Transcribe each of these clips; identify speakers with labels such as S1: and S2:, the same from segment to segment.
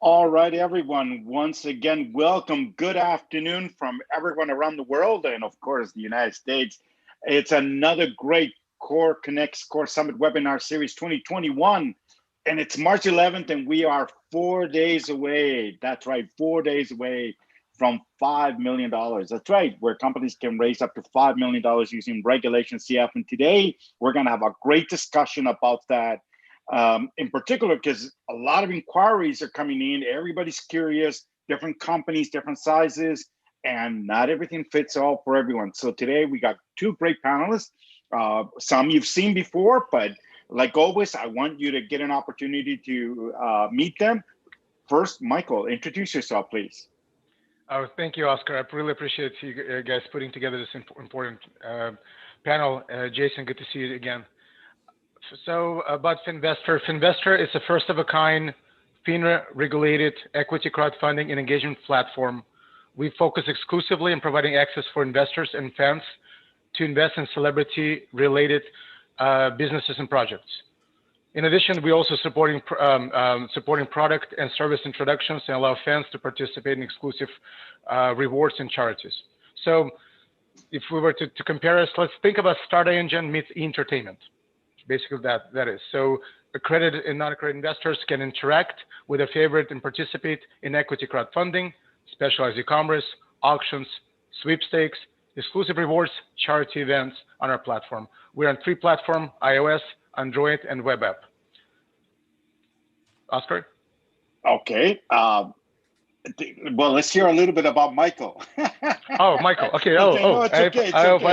S1: All right, everyone. Once again, welcome. Good afternoon from everyone around the world and, of course, the United States. It's another great Core Connects Core Summit Webinar Series 2021. And it's March 11th, and we are 4 days away. That's right, 4 days away from $5 million. That's right, where companies can raise up to $5 million using Regulation CF. And today, we're going to have a great discussion about that. In particular, because a lot of inquiries are coming in, everybody's curious, different companies, different sizes, and not everything fits all for everyone. So today we got two great panelists, some you've seen before, but like always, I want you to get an opportunity to meet them. First, Michael, introduce yourself, please.
S2: Oh, thank you, Oscar. I really appreciate you guys putting together this important panel. Jason, good to see you again. So about Finvestor. Finvestor is a first-of-a-kind, FINRA-regulated equity crowdfunding and engagement platform. We focus exclusively on providing access for investors and fans to invest in celebrity-related businesses and projects. In addition, we also supporting product and service introductions and allow fans to participate in exclusive rewards and charities. So if we were to compare us, let's think about Startup Engine meets entertainment. Basically, that is. So accredited and non-accredited investors can interact with their favorite and participate in equity crowdfunding, specialized e-commerce, auctions, sweepstakes, exclusive rewards, charity events on our platform. We're on 3 platforms: iOS, Android, and web app. Oscar?
S1: Okay. Well, let's hear a little bit about Michael.
S2: Oh, Michael. Okay. I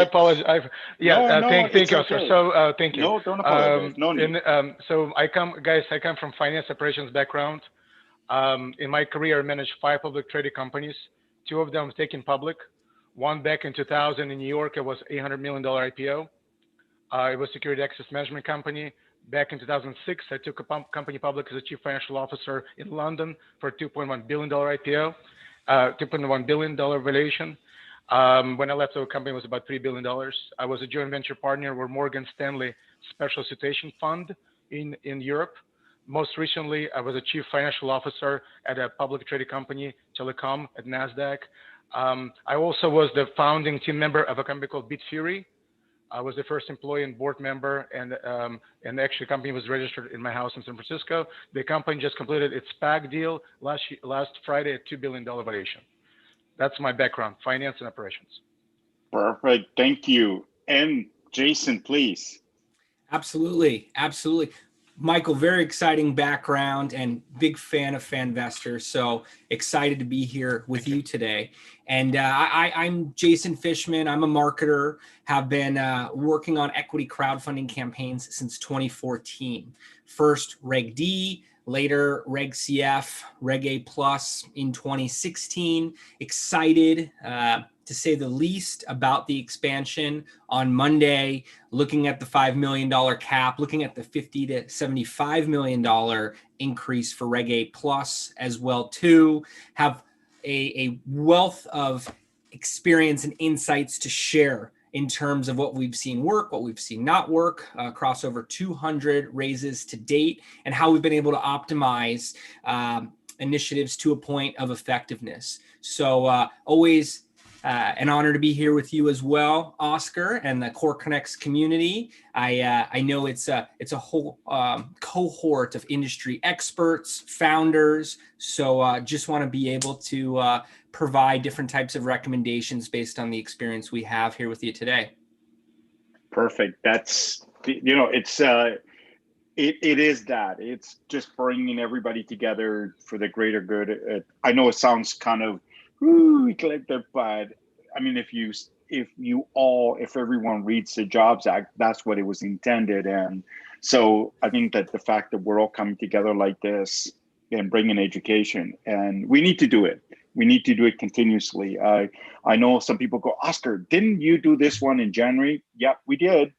S2: apologize. Thank you, Oscar. So thank you.
S1: No, don't apologize. No need.
S2: So I come from finance operations background. In my career, I managed 5 public traded companies. 2 of them taken public. One back in 2000 in New York, it was $800 million IPO. It was a security access management company. Back in 2006, I took a company public as a chief financial officer in London for a $2.1 billion IPO, $2.1 billion valuation. When I left, the company was about $3 billion. I was a joint venture partner with Morgan Stanley Special Situation Fund in Europe. Most recently, I was a chief financial officer at a public traded company, Telecom, at NASDAQ. I also was the founding team member of a company called BitFury. I was the first employee and board member, and actually the company was registered in my house in San Francisco. The company just completed its SPAC deal last Friday at $2 billion valuation. That's my background, finance and operations.
S1: Perfect, thank you. And Jason, please.
S3: Absolutely. Michael, very exciting background and big fan of Finvestor. So excited to be here with you today. And I'm Jason Fishman. I'm a marketer, have been working on equity crowdfunding campaigns since 2014. First Reg D, later RegCF, Reg A Plus in 2016. Excited to say the least about the expansion on Monday, looking at the $5 million cap, looking at the $50 to $75 million increase for Reg A Plus as well too. Have a wealth of experience and insights to share in terms of what we've seen work, what we've seen not work, across over 200 raises to date, and how we've been able to optimize initiatives to a point of effectiveness. So always an honor to be here with you as well, Oscar, and the Core Connects community. I know it's a whole cohort of industry experts, founders. So just want to be able to provide different types of recommendations based on the experience we have here with you today.
S1: Perfect. That's, it is that. It's just bringing everybody together for the greater good. I know it sounds kind of eclectic, but I mean, if everyone reads the Jobs Act, that's what it was intended. And so I think that the fact that we're all coming together like this and bringing education, and we need to do it. We need to do it continuously. I know some people go, Oscar, didn't you do this one in January? Yep, we did.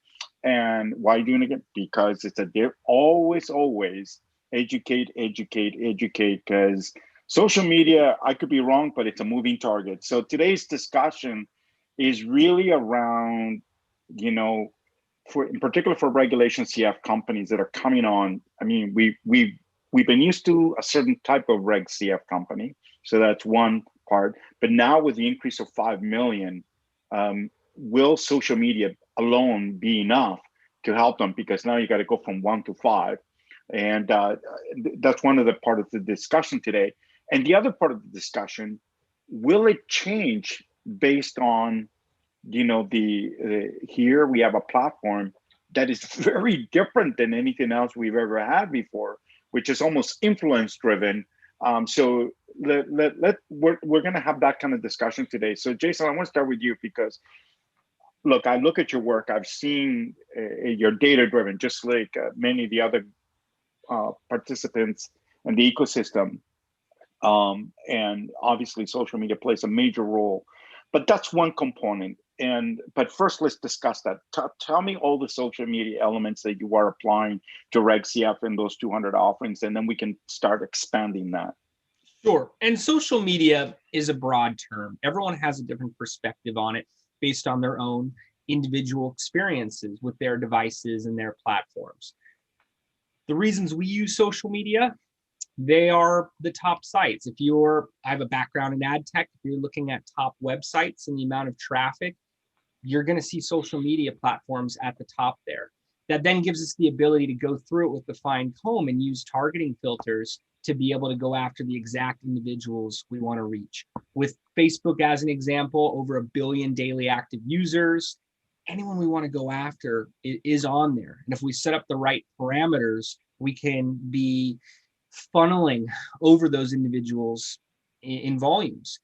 S1: And why are you doing it again? Because it's always educate, because social media, I could be wrong, but it's a moving target. So today's discussion is really around, in particular for Regulation CF companies that are coming on. I mean, we we've been used to a certain type of RegCF company. So that's one part. But now with the increase of 5 million, will social media alone be enough to help them? Because now you got to go from 1 to 5. And that's one of the part of the discussion today. And the other part of the discussion, will it change based on, here we have a platform that is very different than anything else we've ever had before, which is almost influence driven. So we're going to have that kind of discussion today. So Jason, I want to start with you because, look, I look at your work. I've seen your data driven, just like many of the other participants in the ecosystem. And obviously social media plays a major role, but that's one component. But first, let's discuss that. Tell me all the social media elements that you are applying to RegCF in those 200 offerings, and then we can start expanding that.
S3: Sure. And social media is a broad term. Everyone has a different perspective on it based on their own individual experiences with their devices and their platforms. The reasons we use social media, they are the top sites. I have a background in ad tech, if you're looking at top websites and the amount of traffic, you're going to see social media platforms at the top there. That then gives us the ability to go through it with the fine comb and use targeting filters to be able to go after the exact individuals we want to reach. With Facebook as an example, over 1 billion daily active users, anyone we want to go after is on there. And if we set up the right parameters, we can be funneling over those individuals in volumes.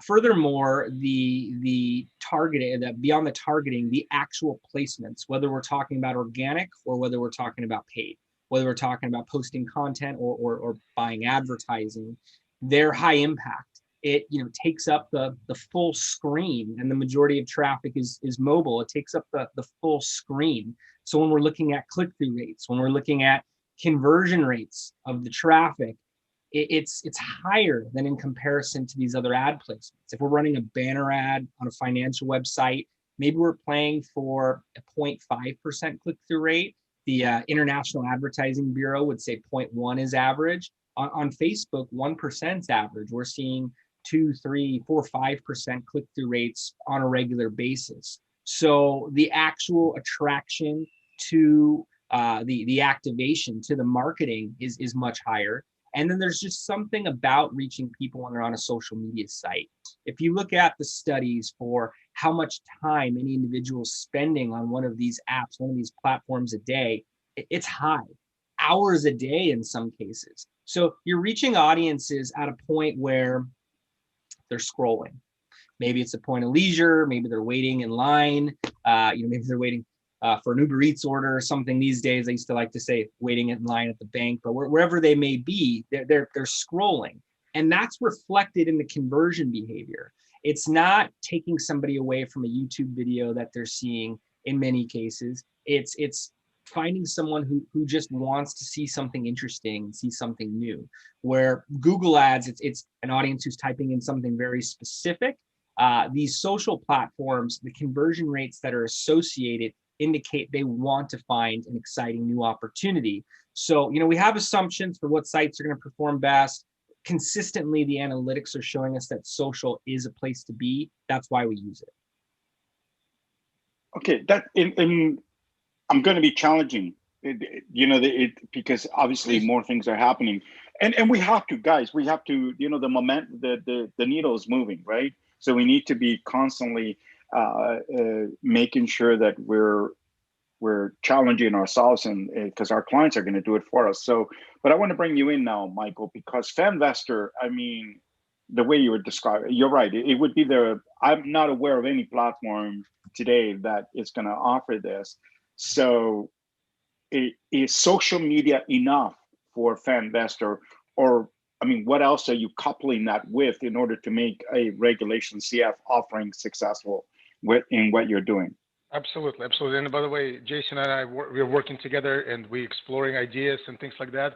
S3: Furthermore, the targeting, beyond the targeting, the actual placements, whether we're talking about organic or whether we're talking about paid, whether we're talking about posting content or buying advertising, they're high impact. It takes up the full screen, and the majority of traffic is mobile. It takes up the full screen. So when we're looking at click-through rates, when we're looking at conversion rates of the traffic, it's higher than in comparison to these other ad placements. If we're running a banner ad on a financial website, maybe we're playing for a 0.5% click-through rate. The International Advertising Bureau would say 0.1 is average. On Facebook, 1% is average. We're seeing 2, 3, 4, 5% click-through rates on a regular basis. So the actual attraction to the activation, to the marketing is much higher. And then there's just something about reaching people when they're on a social media site. If you look at the studies for how much time any individual is spending on one of these apps, one of these platforms a day, it's high, hours a day in some cases. So you're reaching audiences at a point where they're scrolling. Maybe it's a point of leisure, maybe they're waiting in line, maybe they're waiting for an Uber Eats order or something these days. I used to like to say waiting in line at the bank, but wherever they may be, they're scrolling. And that's reflected in the conversion behavior. It's not taking somebody away from a YouTube video that they're seeing in many cases. It's finding someone who just wants to see something interesting, see something new. Where Google Ads, it's an audience who's typing in something very specific. These social platforms, the conversion rates that are associated indicate they want to find an exciting new opportunity. So, we have assumptions for what sites are going to perform best. Consistently, the analytics are showing us that social is a place to be. That's why we use it.
S1: Okay, I'm going to be challenging, because obviously more things are happening, and we have to, guys. We have to, the needle is moving, right? So we need to be constantly making sure that we're challenging ourselves, and because our clients are going to do it for us. So, but I want to bring you in now, Michael, because Fanvestor, the way you were describing, you're right. It would be I'm not aware of any platform today that is going to offer this. So is social media enough for Fanvestor, or what else are you coupling that with in order to make a regulation CF offering successful in what you're doing?
S2: Absolutely. And by the way, Jason and I, we're working together and we're exploring ideas and things like that.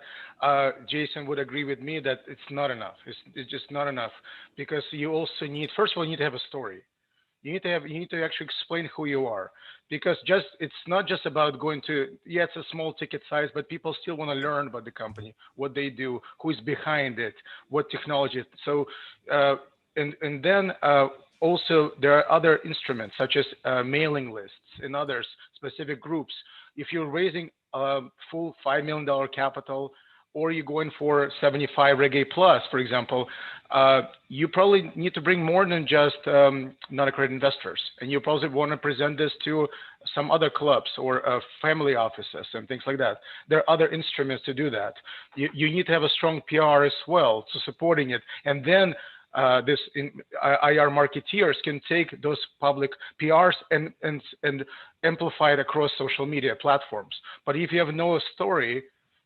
S2: Jason would agree with me that it's not enough. It's just not enough, because you also need, first of all, you need to have a story. You need to actually explain who you are, because it's not just about going to, yeah, it's a small ticket size, but people still want to learn about the company, what they do, who is behind it, what technology. So and then also there are other instruments such as mailing lists and others, specific groups. If you're raising a full $5 million capital, or you're going for 75 Reg A plus, for example, you probably need to bring more than just non-accredited investors. And you probably want to present this to some other clubs or family offices and things like that. There are other instruments to do that. You need to have a strong PR as well to supporting it. And then IR marketeers can take those public PRs and amplify it across social media platforms. But if you have no story,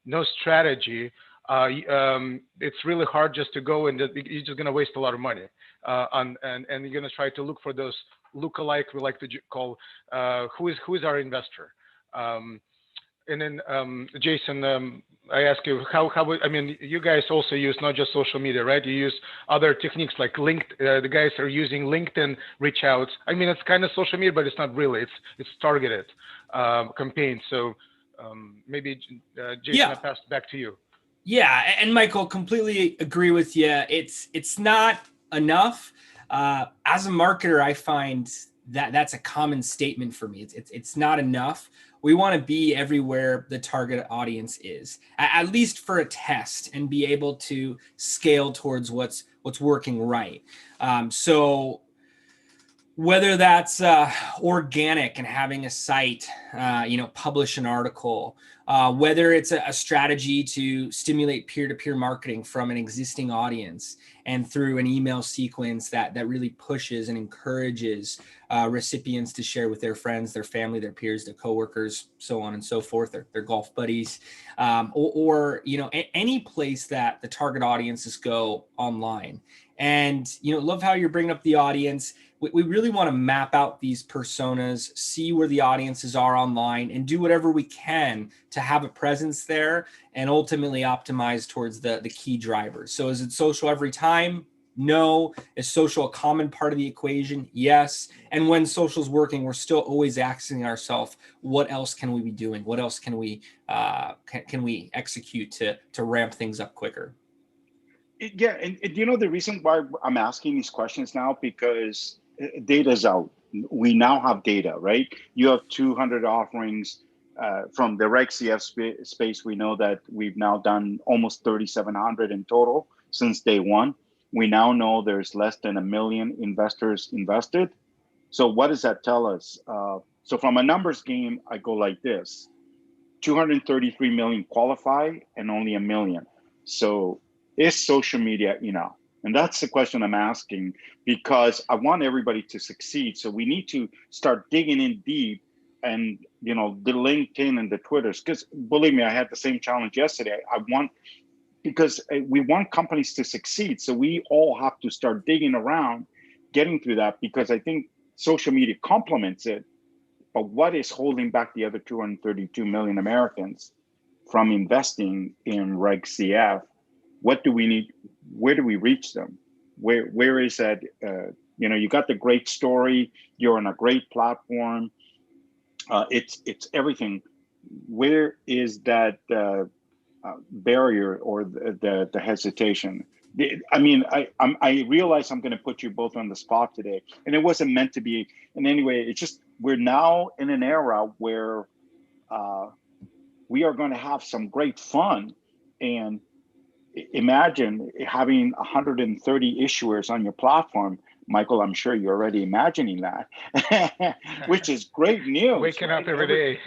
S2: no strategy, it's really hard just to go, and you're just going to waste a lot of money and you're going to try to look for those lookalike, we like to call, who is our investor. And then Jason, I ask you, I mean, you guys also use not just social media, right? You use other techniques like the guys are using LinkedIn reach outs. I mean, it's kind of social media, but it's not really. It's targeted campaigns. So maybe Jason, I pass it back to you.
S3: Yeah, and Michael, completely agree with you. It's not enough. As a marketer, I find that that's a common statement for me. It's not enough. We want to be everywhere the target audience is, at least for a test, and be able to scale towards what's working right. So whether that's organic and having a site, publish an article, whether it's a strategy to stimulate peer-to-peer marketing from an existing audience and through an email sequence that really pushes and encourages recipients to share with their friends, their family, their peers, their coworkers, so on and so forth, their golf buddies, or any place that the target audiences go online. And, love how you're bringing up the audience. We really want to map out these personas, see where the audiences are online, and do whatever we can to have a presence there and ultimately optimize towards the key drivers. So is it social every time? No. Is social a common part of the equation? Yes. And when social's working, we're still always asking ourselves, what else can we be doing? What else can we execute to ramp things up quicker?
S1: Yeah, and the reason why I'm asking these questions now, because data's out. We now have data, right? You have 200 offerings from the RegCF space. We know that we've now done almost 3,700 in total since day one. We now know there's less than 1 million investors invested. So what does that tell us? So from a numbers game, I go like this: 233 million qualify and only 1 million. So is social media enough? And that's the question I'm asking, because I want everybody to succeed. So we need to start digging in deep, and the LinkedIn and the Twitters, because believe me, I had the same challenge yesterday. Because we want companies to succeed. So we all have to start digging around, getting through that, because I think social media complements it. But what is holding back the other 232 million Americans from investing in RegCF? What do we need? Where do we reach them? Where is that? You got the great story. You're on a great platform. It's everything. Where is that barrier or the hesitation? I realize I'm going to put you both on the spot today, and it wasn't meant to be in any way. It's just we're now in an era where we are going to have some great fun. And imagine having 130 issuers on your platform. Michael, I'm sure you're already imagining that, which is great news.
S2: Waking up every day.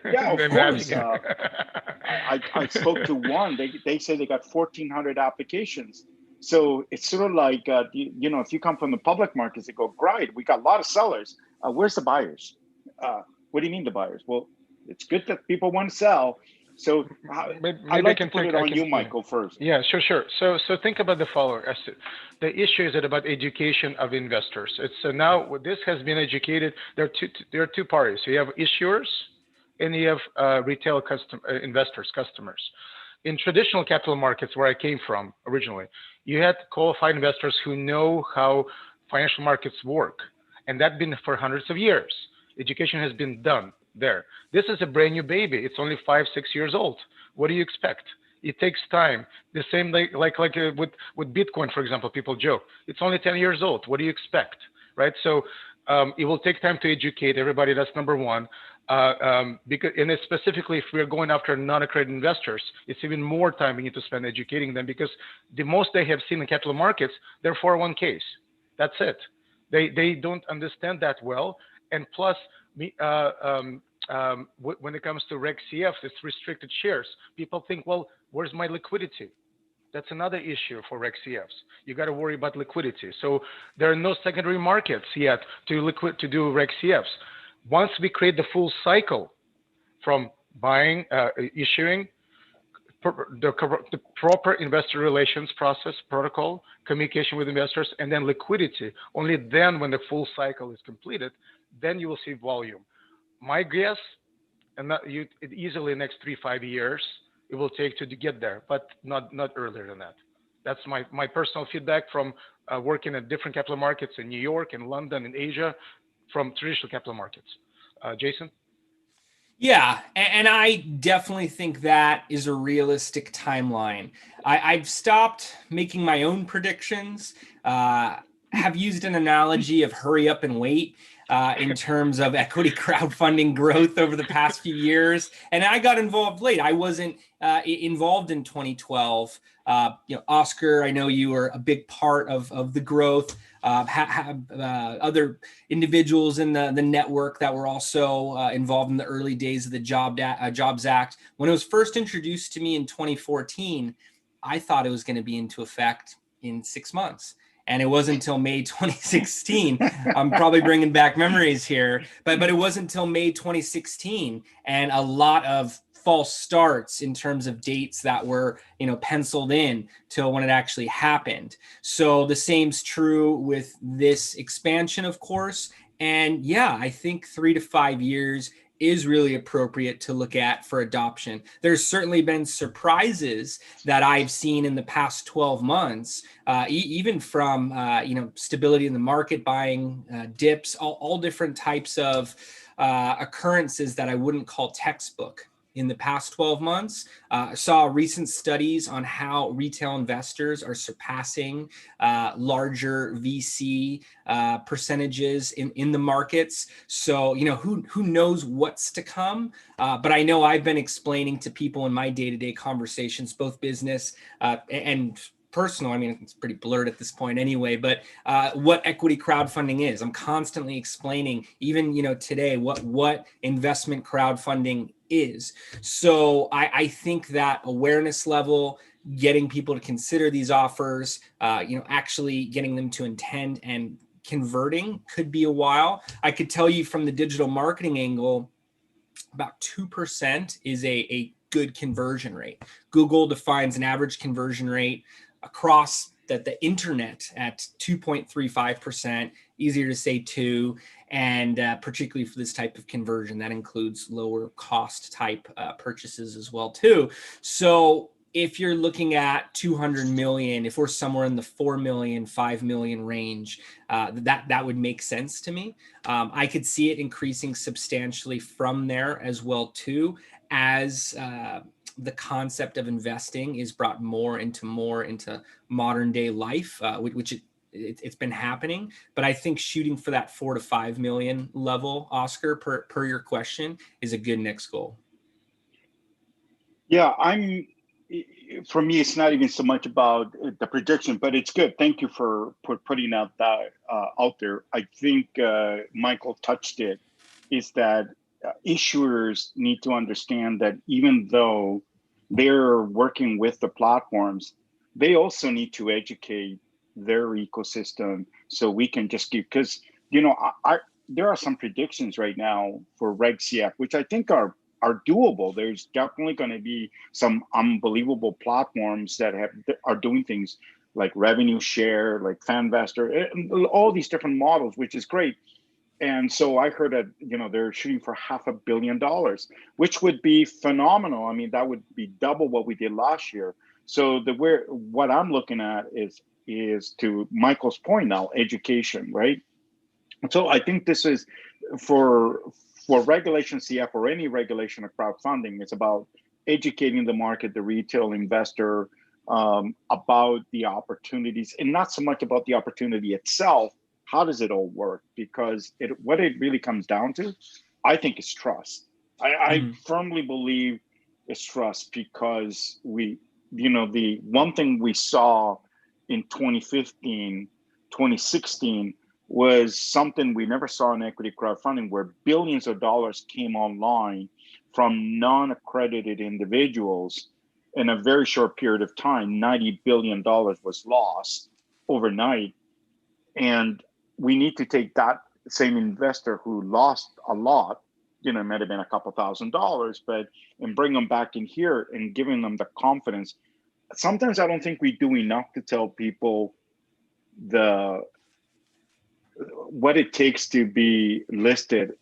S1: Yeah, of course. I spoke to one. They say they got 1,400 applications. So it's sort of like, if you come from the public markets, they go, great, we got a lot of sellers. Where's the buyers? What do you mean the buyers? Well, it's good that people want to sell. So
S2: maybe
S1: I'd like to put it on you, Michael, first.
S2: Yeah, sure. So think about the following. The issue is about education of investors. It's now this has been educated. There are two parties. So you have issuers, and you have retail investors, customers. In traditional capital markets, where I came from originally, you had qualified investors who know how financial markets work, And that's been for hundreds of years. Education has been done there. This is a brand new baby. It's only 5, 6 years old. What do you expect? It takes time. The same with Bitcoin, for example, people joke. It's only 10 years old. What do you expect, right? So it will take time to educate everybody. That's number one. Because, and it's specifically if we're going after non-accredited investors, it's even more time we need to spend educating them, because the most they have seen in capital markets, they're 401ks. That's it. They don't understand that well. And plus, when it comes to RegCF, it's restricted shares. People think, well, where's my liquidity? That's another issue for RegCFs. You got to worry about liquidity. So there are no secondary markets yet to do RegCFs. Once we create the full cycle from buying, issuing, the proper investor relations process, protocol, communication with investors, and then liquidity, only then when the full cycle is completed, then you will see volume. My guess, and easily next 3-5 years, it will take to get there, but not earlier than that. That's my personal feedback from working at different capital markets in New York and London and Asia, from traditional capital markets. Jason?
S3: Yeah, and I definitely think that is a realistic timeline. I've stopped making my own predictions, have used an analogy of hurry up and wait in terms of equity crowdfunding growth over the past few years. And I got involved late. I wasn't involved in 2012. Oscar, I know you were a big part of the growth. Other individuals in the network that were also involved in the early days of the Jobs Act. When it was first introduced to me in 2014, I thought it was going to be into effect in 6 months. And it wasn't until May 2016. I'm probably bringing back memories here, but it wasn't until May 2016, and a lot of false starts in terms of dates that were, penciled in till when it actually happened. So the same's true with this expansion, of course. And yeah, I think 3 to 5 years is really appropriate to look at for adoption. There's certainly been surprises that I've seen in the past 12 months, even from stability in the market, buying dips, all different types of occurrences that I wouldn't call textbook. In the past 12 months, saw recent studies on how retail investors are surpassing larger VC percentages in the markets. So, who knows what's to come? But I know I've been explaining to people in my day-to-day conversations, both business and personal, it's pretty blurred at this point anyway, but what equity crowdfunding is. I'm constantly explaining, even today, what investment crowdfunding is. So I think that awareness level, getting people to consider these offers, actually getting them to intend and converting could be a while. I could tell you from the digital marketing angle, about 2% is a good conversion rate. Google defines an average conversion rate across the internet at 2.35%, easier to say 2, and particularly for this type of conversion, that includes lower cost type purchases as well too. So if you're looking at 200 million, if we're somewhere in the 4 million, 5 million range, that would make sense to me. I could see it increasing substantially from there as well too, as the concept of investing is brought more into modern day life, which it's been happening. But I think shooting for that 4 to 5 million level, Oscar, per your question, is a good next goal.
S1: Yeah, for me, it's not even so much about the prediction, but it's good. Thank you for putting that out there. I think Michael touched it, is that issuers need to understand that even though they're working with the platforms, they also need to educate their ecosystem so we can just keep, because, there are some predictions right now for RegCF, which I think are doable. There's definitely going to be some unbelievable platforms that are doing things like revenue share, like Fanvestor, all these different models, which is great. And so I heard that, they're shooting for $500 million, which would be phenomenal. That would be double what we did last year. So what I'm looking at is to Michael's point now, education, right? So I think this is for regulation CF or any regulation of crowdfunding, it's about educating the market, the retail investor, about the opportunities, and not so much about the opportunity itself. How does it all work? Because what it really comes down to, I think, is trust. I firmly believe it's trust, because the one thing we saw in 2015, 2016 was something we never saw in equity crowdfunding, where billions of dollars came online from non-accredited individuals in a very short period of time. $90 billion was lost overnight. And we need to take that same investor who lost a lot, it might have been a couple $1,000s, and bring them back in here and giving them the confidence. Sometimes I don't think we do enough to tell people what it takes to be listed,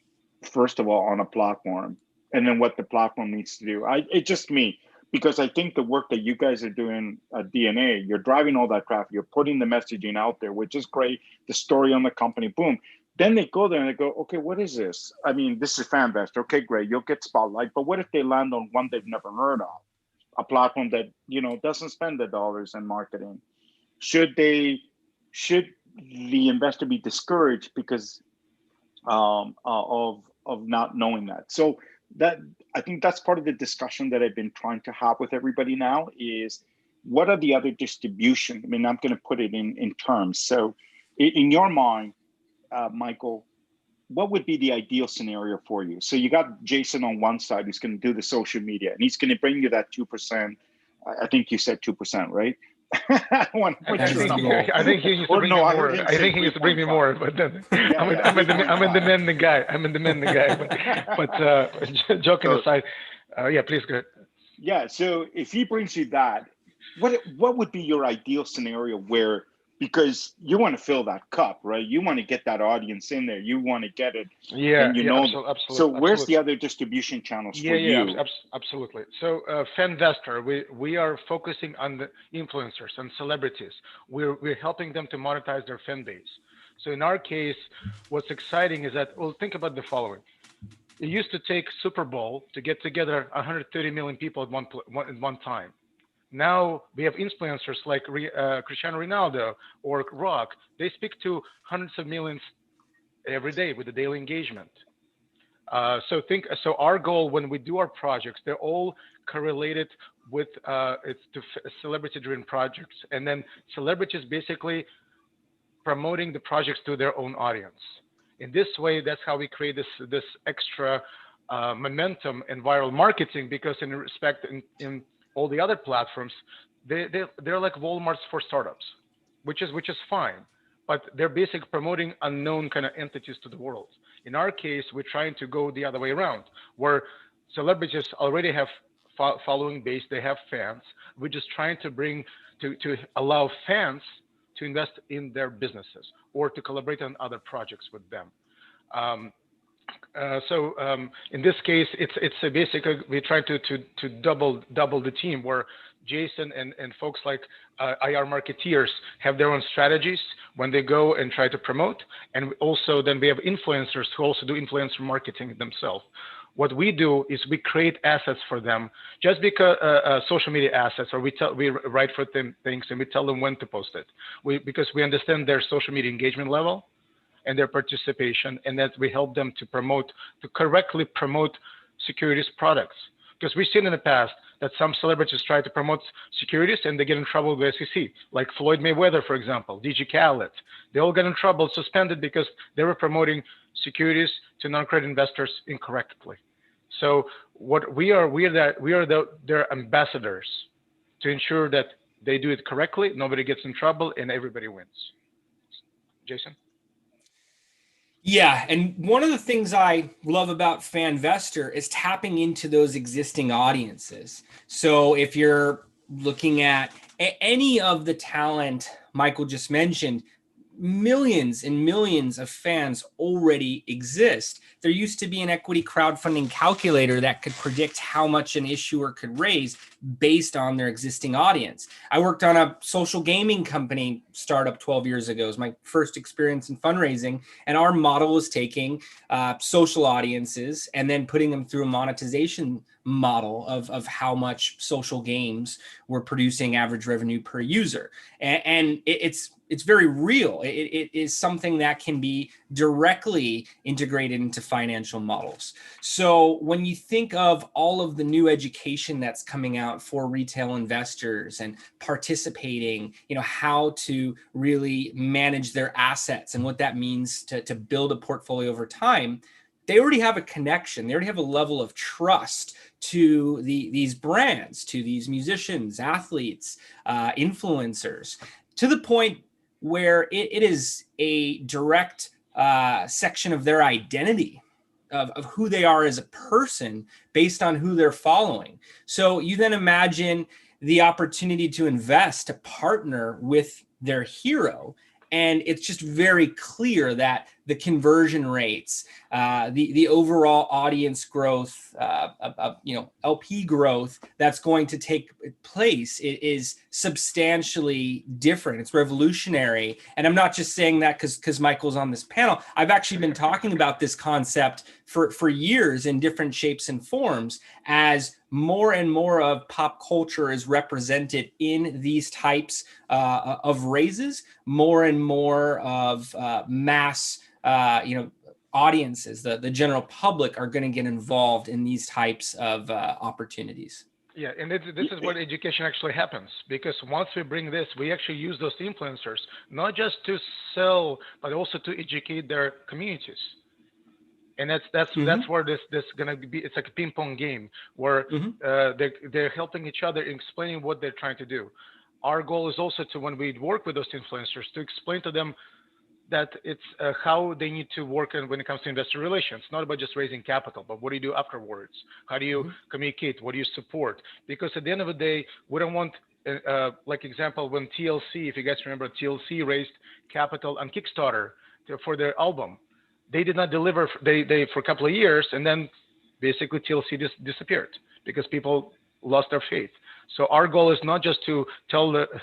S1: first of all, on a platform, and then what the platform needs to do. It's just me, because I think the work that you guys are doing at DNA, you're driving all that traffic, you're putting the messaging out there, which is great, the story on the company, boom. Then they go there and they go, okay, what is this? I mean, this is FanVest. Okay, great, you'll get spotlight. But what if they land on one they've never heard of? A platform that, doesn't spend the dollars in marketing. Should the investor be discouraged because of not knowing that? So that, I think that's part of the discussion that I've been trying to have with everybody now is, what are the other distribution? I mean, I'm going to put it in terms. So in your mind, Michael, what would be the ideal scenario for you? So you got Jason on one side who's going to do the social media, and he's going to bring you that 2%. I think you said 2%, right? I
S2: think he needs to bring me more. I think he needs to bring me more, but then I'm a demanding guy. But joking aside, yeah, please go ahead.
S1: Yeah, so if he brings you that, what would be your ideal scenario where, because you want to fill that cup, right? You want to get that audience in there. You want to get it.
S2: Yeah,
S1: absolutely. So where's the other distribution channels for you?
S2: Yeah, absolutely. So FanVestor, we are focusing on the influencers and celebrities. We're helping them to monetize their fan base. So in our case, what's exciting is that, well, think about the following. It used to take Super Bowl to get together 130 million people at one time. Now we have influencers like Cristiano Ronaldo or Rock. They speak to hundreds of millions every day with the daily engagement. So our goal when we do our projects, they're all correlated with celebrity-driven projects, and then celebrities basically promoting the projects to their own audience. In this way, that's how we create this extra momentum in viral marketing, because in respect in all the other platforms, they're like Walmarts for startups, which is fine, but they're basically promoting unknown kind of entities to the world. In our case, we're trying to go the other way around, where celebrities already have following base, they have fans. We're just trying to allow fans to invest in their businesses or to collaborate on other projects with them. In this case, it's basically we try to double the team, where Jason and folks like IR marketeers have their own strategies when they go and try to promote, and also then we have influencers who also do influencer marketing themselves. What we do is we create assets for them, just because social media assets, or we write for them things and we tell them when to post it. Because we understand their social media engagement level and their participation, and that we help them to correctly promote securities products. Because we've seen in the past that some celebrities try to promote securities and they get in trouble with the SEC, like Floyd Mayweather, for example, DG Khaled. They all got in trouble, suspended, because they were promoting securities to non-credit investors incorrectly. So what we are their ambassadors to ensure that they do it correctly, nobody gets in trouble, and everybody wins. Jason?
S3: Yeah, and one of the things I love about FanVestor is tapping into those existing audiences. So if you're looking at any of the talent Michael just mentioned, millions and millions of fans already exist. There used to be an equity crowdfunding calculator that could predict how much an issuer could raise based on their existing audience. I worked on a social gaming company startup 12 years ago. It was my first experience in fundraising. And our model was taking social audiences and then putting them through a monetization model of how much social games were producing average revenue per user. And it's very real. It is something that can be directly integrated into financial models. So when you think of all of the new education that's coming out for retail investors and participating, how to really manage their assets and what that means to build a portfolio over time, they already have a connection. They already have a level of trust to these brands, to these musicians, athletes, influencers, to the point where it is a direct section of their identity, of who they are as a person based on who they're following. So you then imagine the opportunity to invest, to partner with their hero. And it's just very clear that the conversion rates, the overall audience growth, LP growth that's going to take place is substantially different. It's revolutionary. And I'm not just saying that because Michael's on this panel. I've actually been talking about this concept for years in different shapes and forms, as more and more of pop culture is represented in these types of raises. More and more of mass audiences, the general public, are going to get involved in these types of opportunities.
S2: Yeah, and this is where education actually happens, because once we bring this, we actually use those influencers not just to sell, but also to educate their communities. And that's where this gonna be. It's like a ping pong game where they're helping each other, explaining what they're trying to do. Our goal is also to, when we work with those influencers, to explain to them that it's how they need to work when it comes to investor relations. Not about just raising capital, but what do you do afterwards? How do you communicate? What do you support? Because at the end of the day, we don't want, like example, when TLC, if you guys remember, TLC raised capital on Kickstarter for their album. They did not deliver. They for a couple of years, and then basically TLC just disappeared because people lost their faith. So our goal is not just to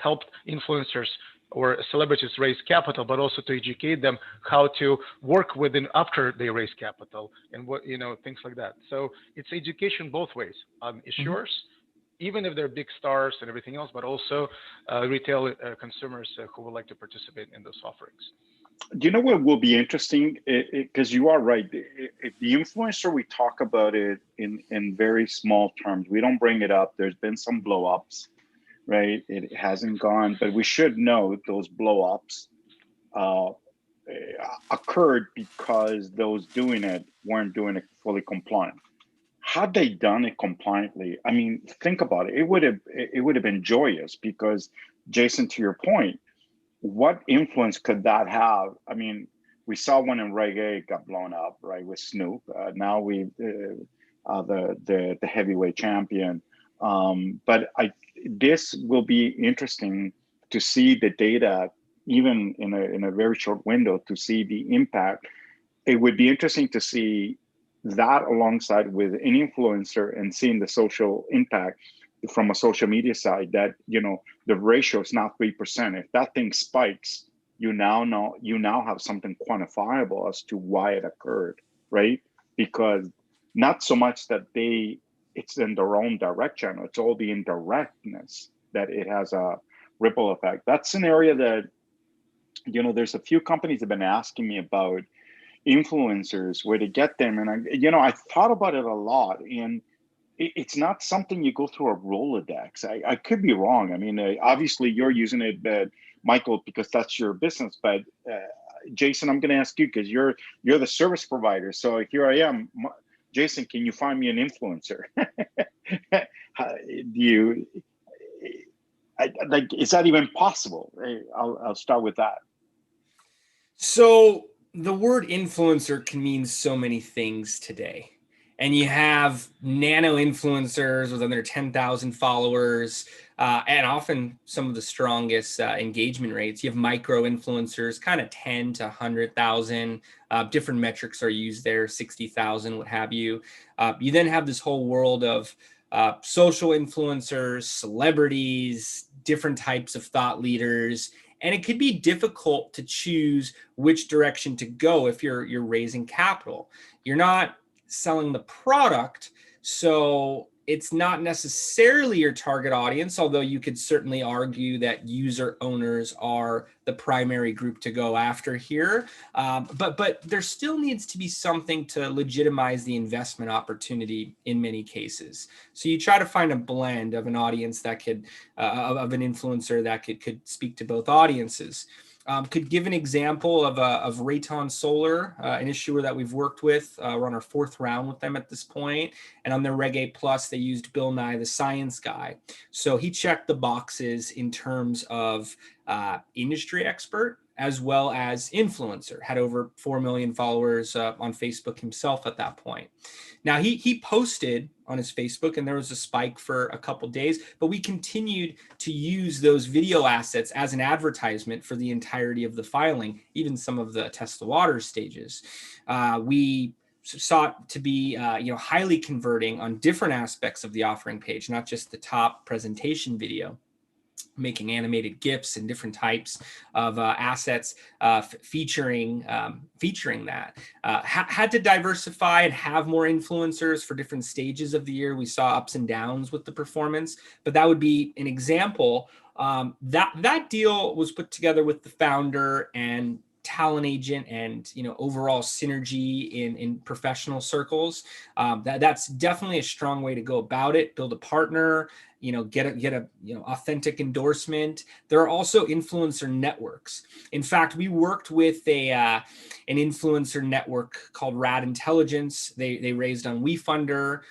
S2: help influencers or celebrities raise capital, but also to educate them how to work with them after they raise capital and what, things like that. So it's education both ways. Issuers, even if they're big stars and everything else, but also retail consumers who would like to participate in those offerings.
S1: Do you know what will be interesting? Because you are right. If the influencer, we talk about it in very small terms. We don't bring it up. There's been some blow-ups, right? It hasn't gone, but we should know those blow-ups occurred because those doing it weren't doing it fully compliant. Had they done it compliantly, I mean, think about it. It would have been joyous, because, Jason, to your point, what influence could that have? I mean, we saw one in reggae got blown up, right, with Snoop. Now we the heavyweight champion. But this will be interesting to see the data, even in a very short window, to see the impact. It would be interesting to see that alongside with an influencer and seeing the social impact from a social media side, that the ratio is now 3%. If that thing spikes, you now have something quantifiable as to why it occurred, right? Because not so much that it's in their own direct channel, it's all the indirectness that it has a ripple effect. That's an area that, there's a few companies that have been asking me about influencers, where to get them. And I thought about it a lot, and it's not something you go through a Rolodex. I could be wrong. I mean, obviously you're using it, Michael, because that's your business. But Jason, I'm going to ask you, because you're the service provider. So here I am. Jason, can you find me an influencer? Is that even possible? I'll start with that.
S3: So the word influencer can mean so many things today. and you have nano influencers with under 10,000 followers, and often some of the strongest engagement rates. You have micro influencers, kind of 10 to 100,000. Different metrics are used there, 60,000, what have you. You then have this whole world of social influencers, celebrities, different types of thought leaders. And it could be difficult to choose which direction to go if you're raising capital. You're not selling the product, so it's not necessarily your target audience, although you could certainly argue that user owners are the primary group to go after here. But there still needs to be something to legitimize the investment opportunity in many cases. So you try to find a blend of an audience that could, of an influencer that could speak to both audiences. Could give an example of Rayton Solar, an issuer that we've worked with. We're on our 4th round with them at this point. And on their Reg A Plus, they used Bill Nye, the science guy. So he checked the boxes in terms of industry expert as well as influencer, had over 4 million followers on Facebook himself at that point. Now, he posted on his Facebook, and there was a spike for a couple days, but we continued to use those video assets as an advertisement for the entirety of the filing, even some of the test the water stages. We sought to be highly converting on different aspects of the offering page, not just the top presentation video, making animated GIFs and different types of assets featuring that. Had to diversify and have more influencers for different stages of the year. We saw ups and downs with the performance, but that would be an example. That deal was put together with the founder and talent agent and overall synergy in professional circles. That's definitely a strong way to go about it. Build a partner, get a authentic endorsement. There are also influencer networks. In fact, we worked with an influencer network called Rad Intelligence. They raised on WeFunder,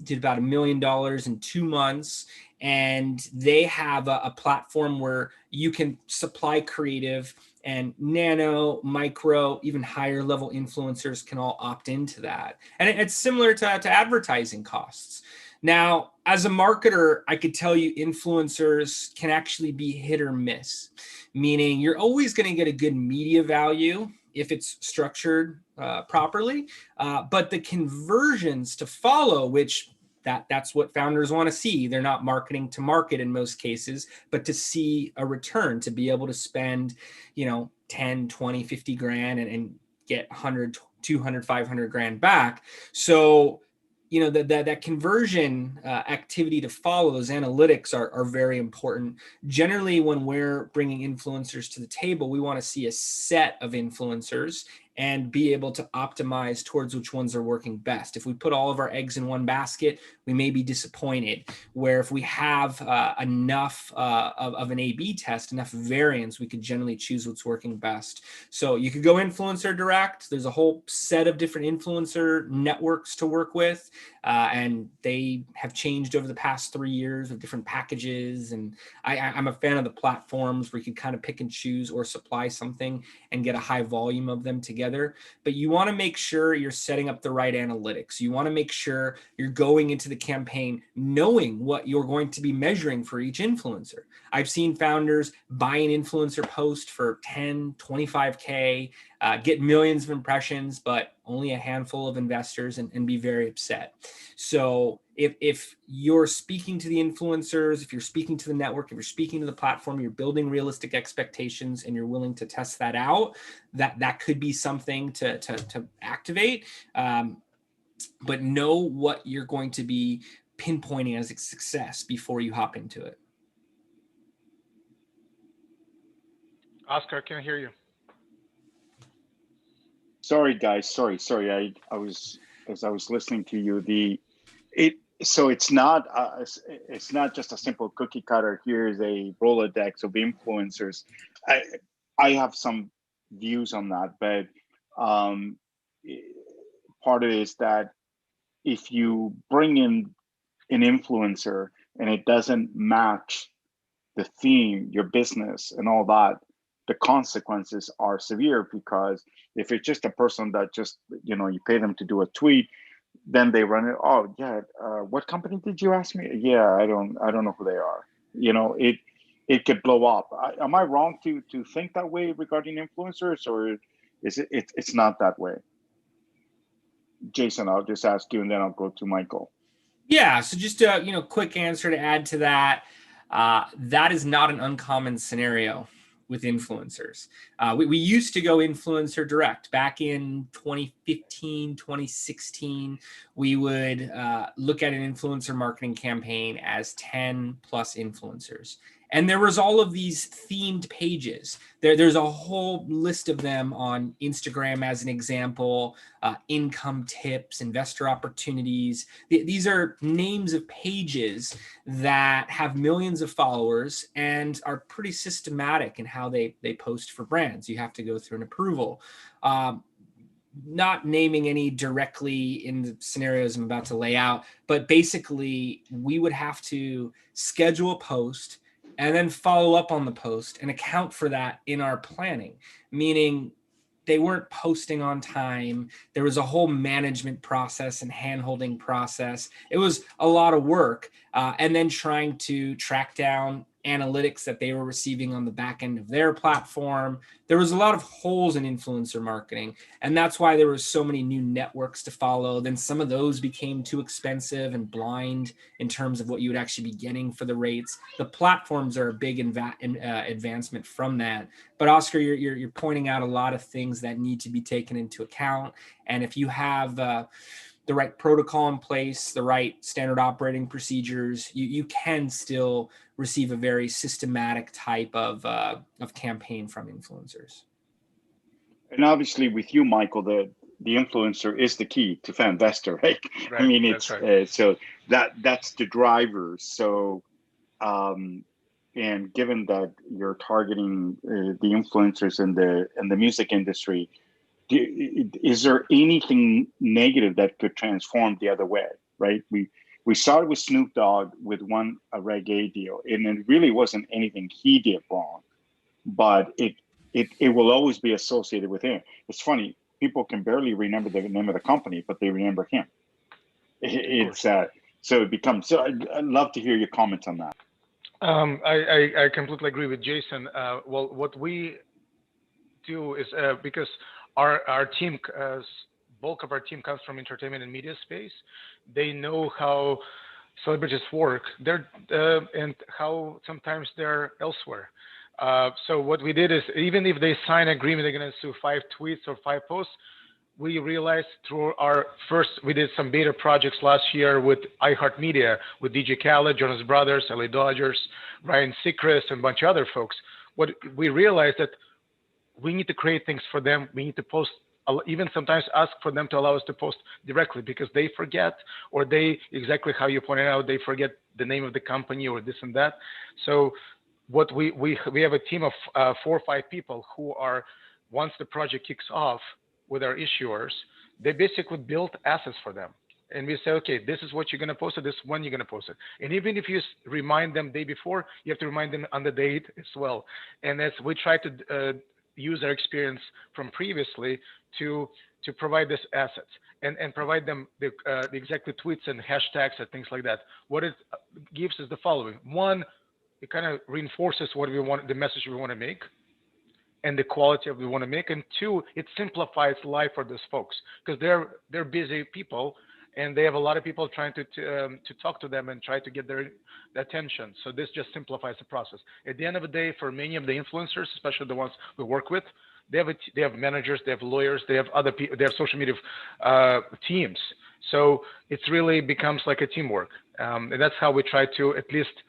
S3: did about $1 million in 2 months. And they have a platform where you can supply creative, and nano, micro, even higher level influencers can all opt into that. And it's similar to advertising costs. Now, as a marketer, I could tell you influencers can actually be hit or miss, meaning you're always going to get a good media value if it's structured properly, but the conversions to follow, which that's what founders want to see. They're not marketing to market in most cases, but to see a return, to be able to spend, 10, 20, 50 grand and get 100, 200, 500 grand back. So, that conversion activity to follow, those analytics are very important. Generally, when we're bringing influencers to the table, we want to see a set of influencers and be able to optimize towards which ones are working best. If we put all of our eggs in one basket, we may be disappointed. Where if we have enough of an A/B test, enough variance, we could generally choose what's working best. So you could go influencer direct. There's a whole set of different influencer networks to work with, and they have changed over the past 3 years with different packages. And I'm a fan of the platforms where you can kind of pick and choose or supply something and get a high volume of them together. But you want to make sure you're setting up the right analytics. You want to make sure you're going into the campaign knowing what you're going to be measuring for each influencer. I've seen founders buy an influencer post for 10, 25K, get millions of impressions, but only a handful of investors and be very upset. So if you're speaking to the influencers, if you're speaking to the network, if you're speaking to the platform, you're building realistic expectations and you're willing to test that out, that could be something to activate. But know what you're going to be pinpointing as a success before you hop into it.
S2: Oscar, I can hear you.
S1: Sorry, guys. Sorry. I was, as I was listening to you, so it's not just a simple cookie cutter. Here's a Rolodex of influencers. I have some views on that, but part of it is that if you bring in an influencer and it doesn't match the theme, your business, and all that, the consequences are severe. Because if it's just a person that just, you pay them to do a tweet, then they run it. Oh yeah, what company did you ask me? Yeah, I don't know who they are. It could blow up. Am I wrong to think that way regarding influencers, or is it's not that way? Jason, I'll just ask you, and then I'll go to Michael.
S3: Yeah, so just a quick answer to add to that. That is not an uncommon scenario with influencers. We used to go influencer direct. Back in 2015, 2016, we would look at an influencer marketing campaign as 10 plus influencers. And there was all of these themed pages. There's a whole list of them on Instagram as an example, income tips, investor opportunities. These are names of pages that have millions of followers and are pretty systematic in how they post for brands. You have to go through an approval. Not naming any directly in the scenarios I'm about to lay out, but basically we would have to schedule a post and then follow up on the post and account for that in our planning, meaning they weren't posting on time. There was a whole management process and handholding process. It was a lot of work. And then trying to track down analytics that they were receiving on the back end of their platform. There was a lot of holes in influencer marketing. And that's why there were so many new networks to follow. Then some of those became too expensive and blind in terms of what you would actually be getting for the rates. The platforms are a big advancement from that. But Oscar, you're pointing out a lot of things that need to be taken into account. And if you have the right protocol in place, the right standard operating procedures, you can still receive a very systematic type of campaign from influencers.
S1: And obviously, with you, Michael, the influencer is the key to Fanvestor, right?
S2: Right.
S1: I mean, it's
S2: right.
S1: So that's the driver. So, and given that you're targeting the influencers in the music industry, is there anything negative that could transform the other way, right? We started with Snoop Dogg with a reggae deal, and it really wasn't anything he did wrong, but it will always be associated with him. It's funny, people can barely remember the name of the company, but they remember him. It's so it becomes. So I'd love to hear your comments on that.
S2: I completely agree with Jason. Well, what we do is because our team, bulk of our team comes from entertainment and media space. They know how celebrities work. And how sometimes they're elsewhere. So what we did is, even if they sign an agreement, they're going to do 5 tweets or 5 posts. We realized through we did some beta projects last year with iHeartMedia, with DJ Khaled, Jonas Brothers, LA Dodgers, Ryan Seacrest, and a bunch of other folks. What we realized that we need to create things for them. We need to post, even sometimes ask for them to allow us to post directly, because they forget, or exactly how you pointed out, they forget the name of the company or this and that. So what we have a team of 4 or 5 people who are, once the project kicks off with our issuers, they basically build assets for them. And we say, okay, this is what you're going to post it, this is when you're going to post it. And even if you remind them the day before, you have to remind them on the date as well. And as we try to use our experience from previously to provide these assets and provide them the exact tweets and hashtags and things like that. What it gives is the following. One, it kind of reinforces what we want, the message we want to make, and the quality of we want to make. And 2, it simplifies life for those folks, because they're busy people, and they have a lot of people trying to talk to them and try to get their attention. So this just simplifies the process. At the end of the day, for many of the influencers, especially the ones we work with, they have managers, they have lawyers, they have other people, they have social media teams. So it really becomes like a teamwork, and that's how we try to at least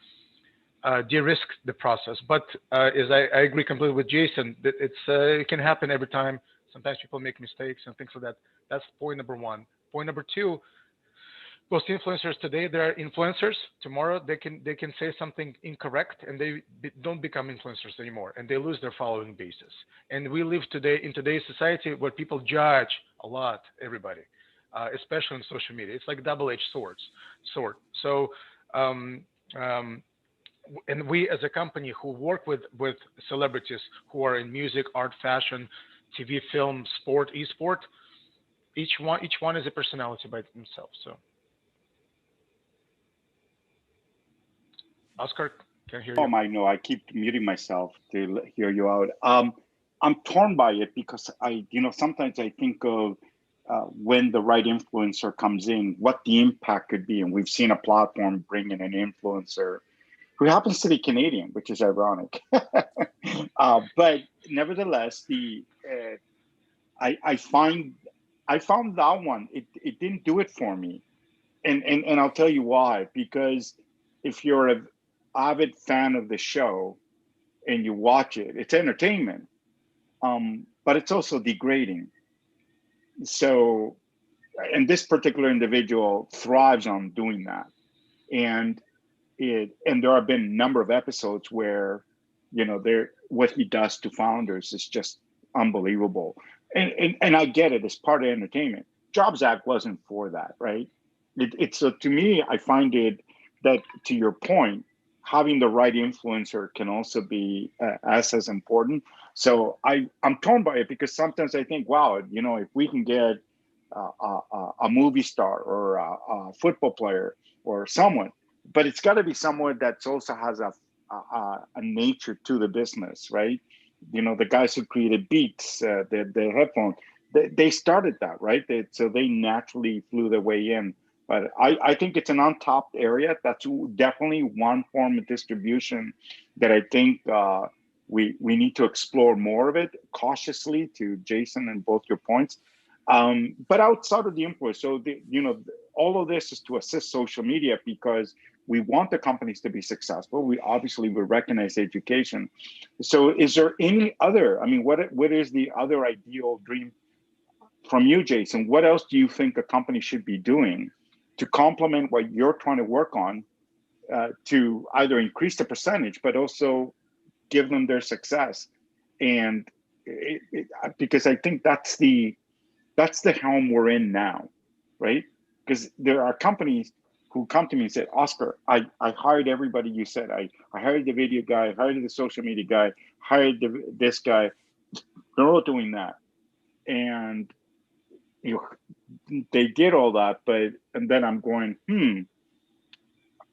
S2: de-risk the process. But as I agree completely with Jason, that it can happen every time. Sometimes people make mistakes and things like that. That's point number 1. Point number 2, most influencers today, they're influencers. Tomorrow they can say something incorrect, and they don't become influencers anymore, and they lose their following basis. And we live today in today's society where people judge a lot everybody, especially on social media. It's like double-edged sword. So and we as a company who work with celebrities who are in music, art, fashion, TV, film, sport, esport, each one is a personality by themselves. So, Oscar, can hear you.
S1: I know. I keep muting myself to hear you out. I'm torn by it because sometimes I think of when the right influencer comes in, what the impact could be. And we've seen a platform bring in an influencer who happens to be Canadian, which is ironic. But nevertheless, I found that one. It didn't do it for me, and I'll tell you why. Because if you're an avid fan of the show and you watch it, it's entertainment, but it's also degrading. So, and this particular individual thrives on doing that, and there have been a number of episodes where, what he does to founders is just unbelievable. And I get it, it's part of entertainment. Jobs Act wasn't for that, right? It's so to me, I find it that, to your point, having the right influencer can also be as important. So I'm torn by it, because sometimes I think, wow, if we can get a movie star or a football player or someone, but it's got to be someone that also has a nature to the business, right? The guys who created Beats, the headphones, they started that, right? So they naturally flew their way in. But I think it's an untapped area. That's definitely one form of distribution that I think we need to explore more of it cautiously, to Jason and both your points. But outside of the influence, so all of this is to assist social media, because we want the companies to be successful. We recognize education. So is there any other, what is the other ideal dream from you, Jason? What else do you think a company should be doing to complement what you're trying to work on, to either increase the percentage, but also give them their success? And because I think that's the helm we're in now, right? Because there are companies who come to me and say, Oscar, I hired everybody you said. I hired the video guy, hired the social media guy, hired this guy. They're all doing that. And they did all that, and then I'm going,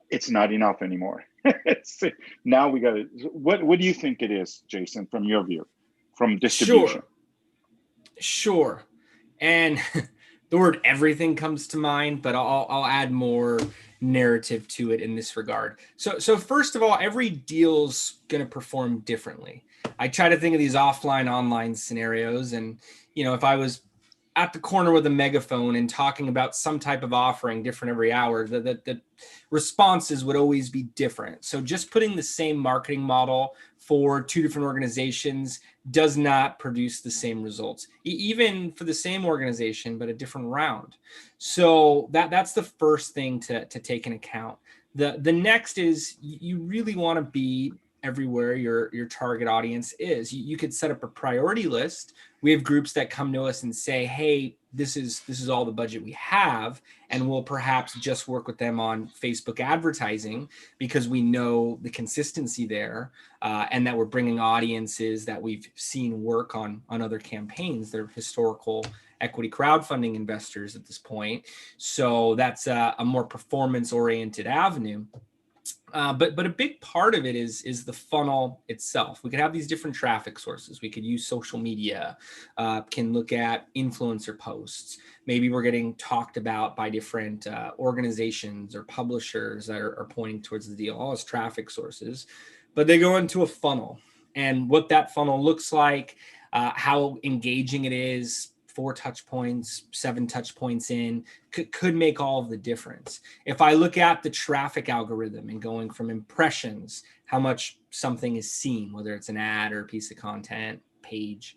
S1: it's not enough anymore. Now we got to, what do you think it is, Jason, from your view, from distribution?
S3: Sure. And the word everything comes to mind, but I'll add more narrative to it in this regard. So first of all, every deal's going to perform differently. I try to think of these offline, online scenarios. And, if I was at the corner with a megaphone and talking about some type of offering different every hour, the responses would always be different. So just putting the same marketing model for two different organizations does not produce the same results, even for the same organization, but a different round. So that's the first thing to take into account. The next is you really want to be everywhere your target audience is. You could set up a priority list. We have groups that come to us and say, hey, this is all the budget we have, and we'll perhaps just work with them on Facebook advertising because we know the consistency there, and that we're bringing audiences that we've seen work on other campaigns. They're historical equity crowdfunding investors at this point. So that's a more performance-oriented avenue. But a big part of it is the funnel itself. We could have these different traffic sources. We could use social media, can look at influencer posts. Maybe we're getting talked about by different organizations or publishers that are pointing towards the deal, all as traffic sources. But they go into a funnel. And what that funnel looks like, how engaging it is, 4 touch points, 7 touch points in, could make all of the difference. If I look at the traffic algorithm and going from impressions, how much something is seen, whether it's an ad or a piece of content, page,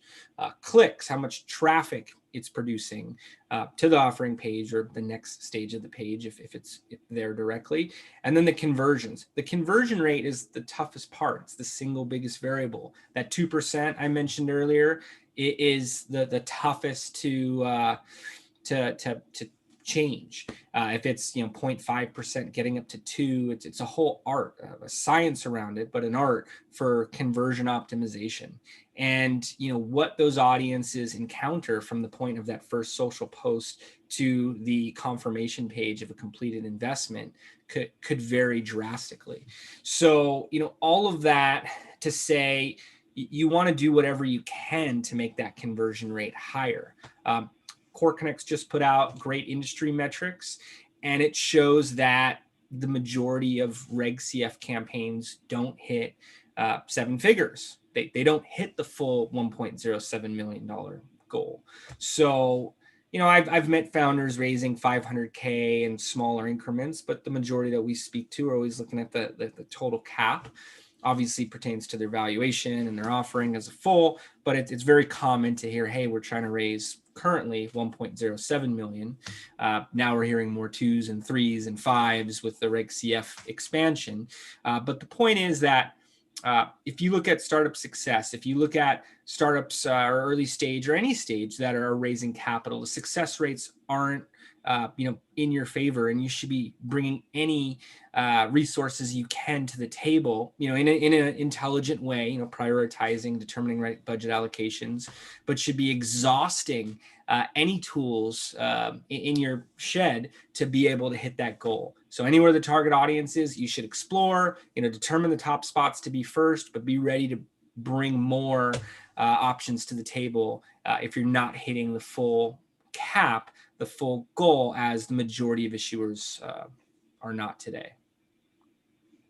S3: clicks, how much traffic it's producing to the offering page or the next stage of the page if it's there directly. And then the conversions. The conversion rate is the toughest part. It's the single biggest variable. That 2% I mentioned earlier, it is the toughest to change. If it's 0.5% getting up to 2, it's a whole art, a science around it, but an art for conversion optimization. and what those audiences encounter from the point of that first social post to the confirmation page of a completed investment could vary drastically. So all of that to say, you want to do whatever you can to make that conversion rate higher. KoreConnect's just put out great industry metrics, and it shows that the majority of RegCF campaigns don't hit 7 figures. They don't hit the full $1.07 million goal. So, I've met founders raising 500K in smaller increments, but the majority that we speak to are always looking at the total cap. Obviously pertains to their valuation and their offering as a full, but it's very common to hear, hey, we're trying to raise currently 1.07 million. Now we're hearing more 2s and 3s and 5s with the RegCF expansion. But the point is that if you look at startup success, if you look at startups or early stage or any stage that are raising capital, the success rates aren't in your favor, and you should be bringing any resources you can to the table, in an intelligent way, prioritizing, determining right budget allocations, but should be exhausting any tools in your shed to be able to hit that goal. So anywhere the target audience is, you should explore, determine the top spots to be first, but be ready to bring more options to the table if you're not hitting the full cap, the full goal, as the majority of issuers are not today.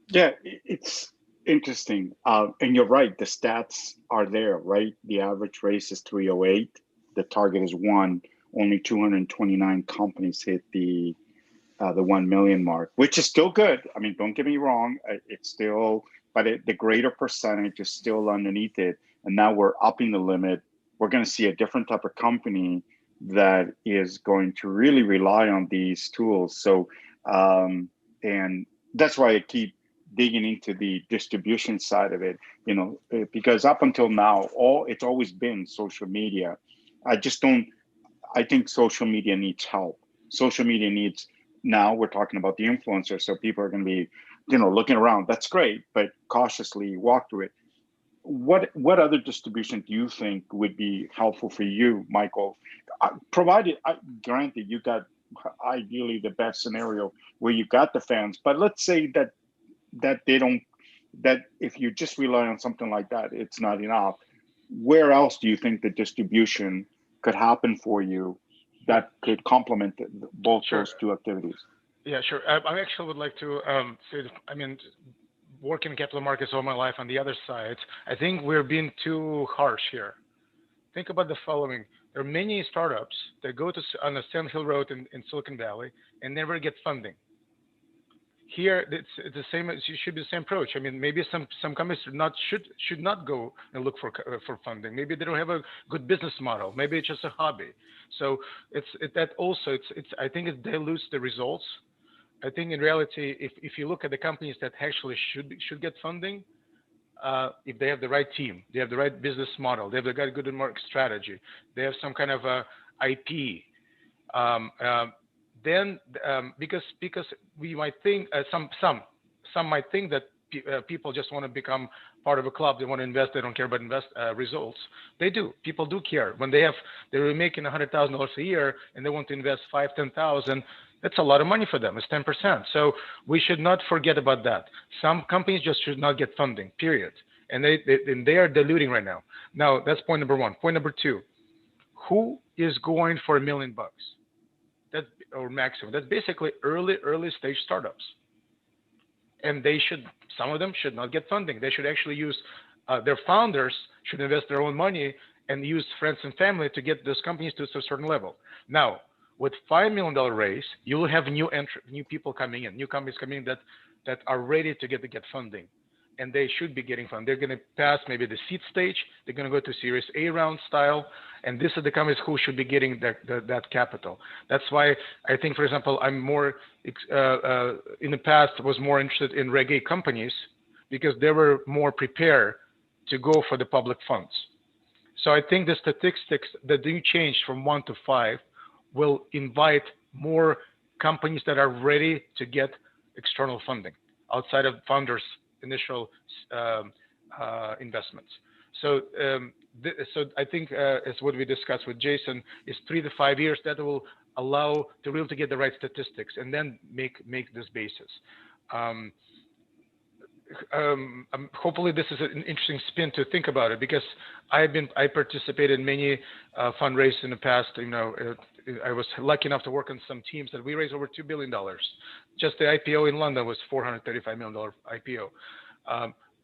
S1: Yeah, it's interesting. And you're right, the stats are there, right? The average raise is 308. The target is 1. Only 229 companies hit the 1 million mark, which is still good. I mean, don't get me wrong. It's still, but the greater percentage is still underneath it. And now we're upping the limit. We're going to see a different type of company that is going to really rely on these tools. So, and that's why I keep digging into the distribution side of it, because up until now, it's always been social media. I think social media needs help. Social media needs, now we're talking about the influencers. So people are going to be, looking around. That's great, but cautiously walk through it. What other distribution do you think would be helpful for you, Michael? Provided, granted, you got ideally the best scenario where you got the fans, but let's say that if you just rely on something like that, it's not enough. Where else do you think the distribution could happen for you that could complement both those two activities?
S2: Yeah, sure. I actually would like to say, working in capital markets all my life on the other side, I think we're being too harsh here. Think about the following. There are many startups that go on the Sand Hill Road in Silicon Valley and never get funding. Here, it's the same. It should be the same approach. Maybe some companies should not go and look for funding. Maybe they don't have a good business model. Maybe it's just a hobby. So I think it dilutes the results. I think in reality, if you look at the companies that actually should get funding, if they have the right team, they have the right business model, they have got a good market strategy, they have some kind of IP, then because we might think some might think that people just want to become part of a club. They want to invest. They don't care about results. They do. People do care. When they're making $100,000 a year and they want to invest $5,000-$10,000. That's a lot of money for them. It's 10%. So we should not forget about that. Some companies just should not get funding, period. And they are diluting right now. Now, that's point number one. Point number two, who is going for $1 million? Or maximum. That's basically early stage startups. And some of them should not get funding. They should actually use, their founders should invest their own money and use friends and family to get those companies to a certain level. Now, with $5 million raise, you will have new people coming in, new companies coming in that are ready to get funding, and they should be getting funding. They're going to pass maybe the seed stage. They're going to go to Series A round style, and these are the companies who should be getting that capital. That's why I think, for example, I'm more in the past was more interested in Reg A companies because they were more prepared to go for the public funds. So I think the statistics that do change from 1 to 5 will invite more companies that are ready to get external funding outside of founders' initial investments. So so I think as what we discussed with Jason is 3 to 5 years that will allow to really to get the right statistics and then make this basis. Hopefully this is an interesting spin to think about it, because I participated in many fundraisers in the past. I was lucky enough to work on some teams that we raised over $2 billion. Just the IPO in London was $435 million IPO.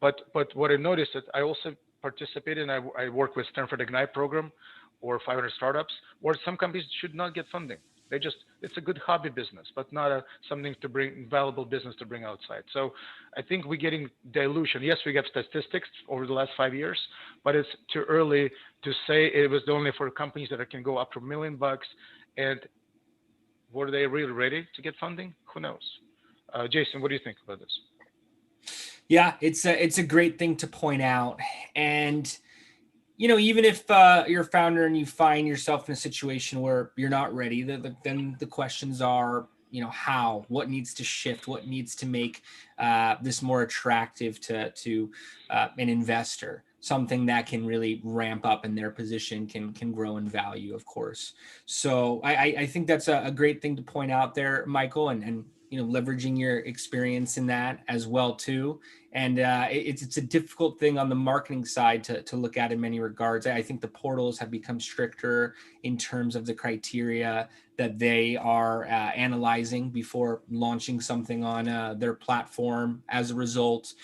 S2: But what I noticed that I also participated and I work with Stanford Ignite program or 500 startups, where some companies should not get funding. It's a good hobby business, but not something to bring valuable business to bring outside. So I think we're getting dilution. Yes, we get statistics over the last 5 years, but it's too early to say it was only for companies that can go up to $1 million. And were they really ready to get funding? Who knows? Jason, what do you think about this?
S3: Yeah, it's a great thing to point out. And even if you're a founder and you find yourself in a situation where you're not ready, then the questions are, how, what needs to shift, what needs to make this more attractive to an investor, something that can really ramp up in their position, can grow in value, of course. So I think that's a great thing to point out there, Michael, and leveraging your experience in that as well too. And it's a difficult thing on the marketing side to look at in many regards. I think the portals have become stricter in terms of the criteria that they are analyzing before launching something on their platform as a result.